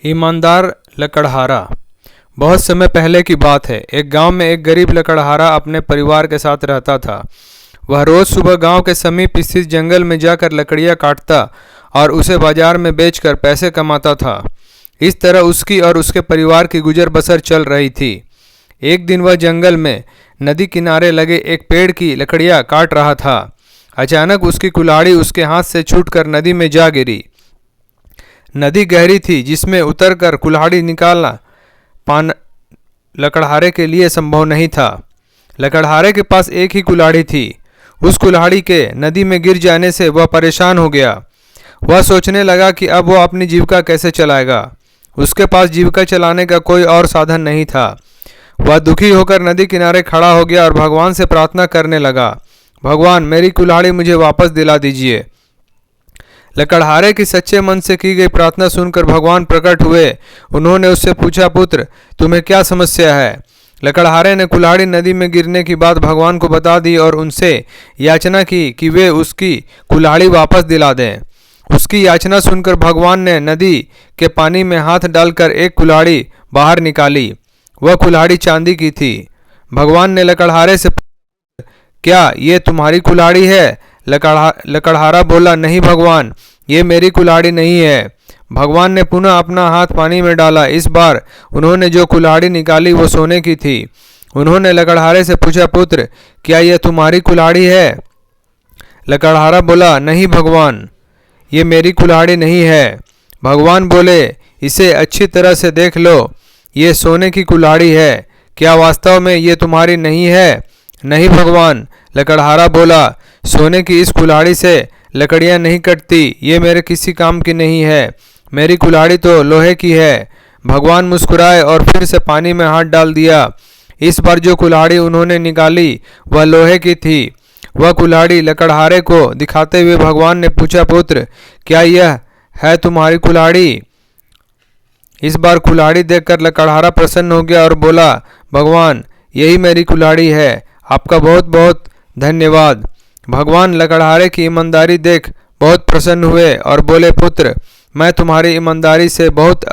ईमानदार लकड़हारा। बहुत समय पहले की बात है। एक गांव में एक गरीब लकड़हारा अपने परिवार के साथ रहता था। वह रोज सुबह गांव के समीप स्थित जंगल में जाकर लकड़ियां काटता और उसे बाजार में बेचकर पैसे कमाता था। इस तरह उसकी और उसके परिवार की गुजर बसर चल रही थी। एक दिन वह जंगल में नदी किनारे लगे एक पेड़ की लकड़ियां काट रहा था। अचानक उसकी कुल्हाड़ी उसके हाथ से छूटकर नदी में जा गिरी। नदी गहरी थी, जिसमें उतरकर कुल्हाड़ी निकालना लकड़हारे के लिए संभव नहीं था। लकड़हारे के पास एक ही कुल्हाड़ी थी। उस कुल्हाड़ी के नदी में गिर जाने से वह परेशान हो गया। वह सोचने लगा कि अब वह अपनी जीविका कैसे चलाएगा। उसके पास जीविका चलाने का कोई और साधन नहीं था। वह दुखी होकर नदी किनारे खड़ा हो गया और भगवान से प्रार्थना करने लगा, भगवान, मेरी कुल्हाड़ी मुझे वापस दिला दीजिए। लकड़हारे की सच्चे मन से की गई प्रार्थना सुनकर भगवान प्रकट हुए। उन्होंने उससे पूछा, पुत्र, तुम्हें क्या समस्या है? लकड़हारे ने कुल्हाड़ी नदी में गिरने की बात भगवान को बता दी और उनसे याचना की कि वे उसकी कुल्हाड़ी वापस दिला दें। उसकी याचना सुनकर भगवान ने नदी के पानी में हाथ डालकर एक कुल्हाड़ी बाहर निकाली। वह कुल्हाड़ी चांदी की थी। भगवान ने लकड़हारे से पूछा, क्या ये तुम्हारी कुल्हाड़ी है? लकड़हारा बोला, नहीं भगवान, ये मेरी कुल्हाड़ी नहीं है। भगवान ने पुनः अपना हाथ पानी में डाला। इस बार उन्होंने जो कुल्हाड़ी निकाली वो सोने की थी। उन्होंने लकड़हारे से पूछा, पुत्र, क्या यह तुम्हारी कुल्हाड़ी है? लकड़हारा बोला, नहीं भगवान, ये मेरी कुल्हाड़ी नहीं है। भगवान बोले, इसे अच्छी तरह से देख लो, ये सोने की कुल्हाड़ी है। क्या वास्तव में ये तुम्हारी नहीं है? नहीं भगवान, लकड़हारा बोला, सोने की इस कुल्हाड़ी से लकड़ियां नहीं कटती, ये मेरे किसी काम की नहीं है। मेरी कुल्हाड़ी तो लोहे की है। भगवान मुस्कुराए और फिर से पानी में हाथ डाल दिया। इस बार जो कुल्हाड़ी उन्होंने निकाली वह लोहे की थी। वह कुल्हाड़ी लकड़हारे को दिखाते हुए भगवान ने पूछा, पुत्र, क्या यह है तुम्हारी कुल्हाड़ी? इस बार कुल्हाड़ी देखकर लकड़हारा प्रसन्न हो गया और बोला, भगवान, यही मेरी कुल्हाड़ी है। आपका बहुत बहुत धन्यवाद। भगवान लकड़हारे की ईमानदारी देख बहुत प्रसन्न हुए और बोले, पुत्र, मैं तुम्हारी ईमानदारी से बहुत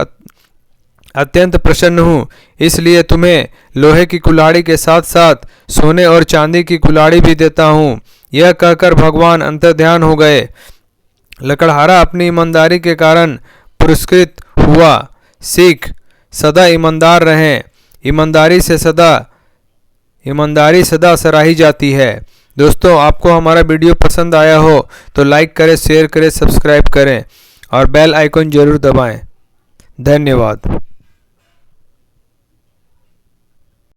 अत्यंत प्रसन्न हूँ, इसलिए तुम्हें लोहे की कुल्हाड़ी के साथ साथ सोने और चांदी की कुल्हाड़ी भी देता हूँ। यह कहकर भगवान अंतर्ध्यान हो गए। लकड़हारा अपनी ईमानदारी के कारण पुरस्कृत हुआ। सीख, सदा ईमानदार रहें। ईमानदारी सदा सराही जाती है। दोस्तों, आपको हमारा वीडियो पसंद आया हो तो लाइक करें, शेयर करें, सब्सक्राइब करें और बेल आइकन जरूर दबाएं। धन्यवाद।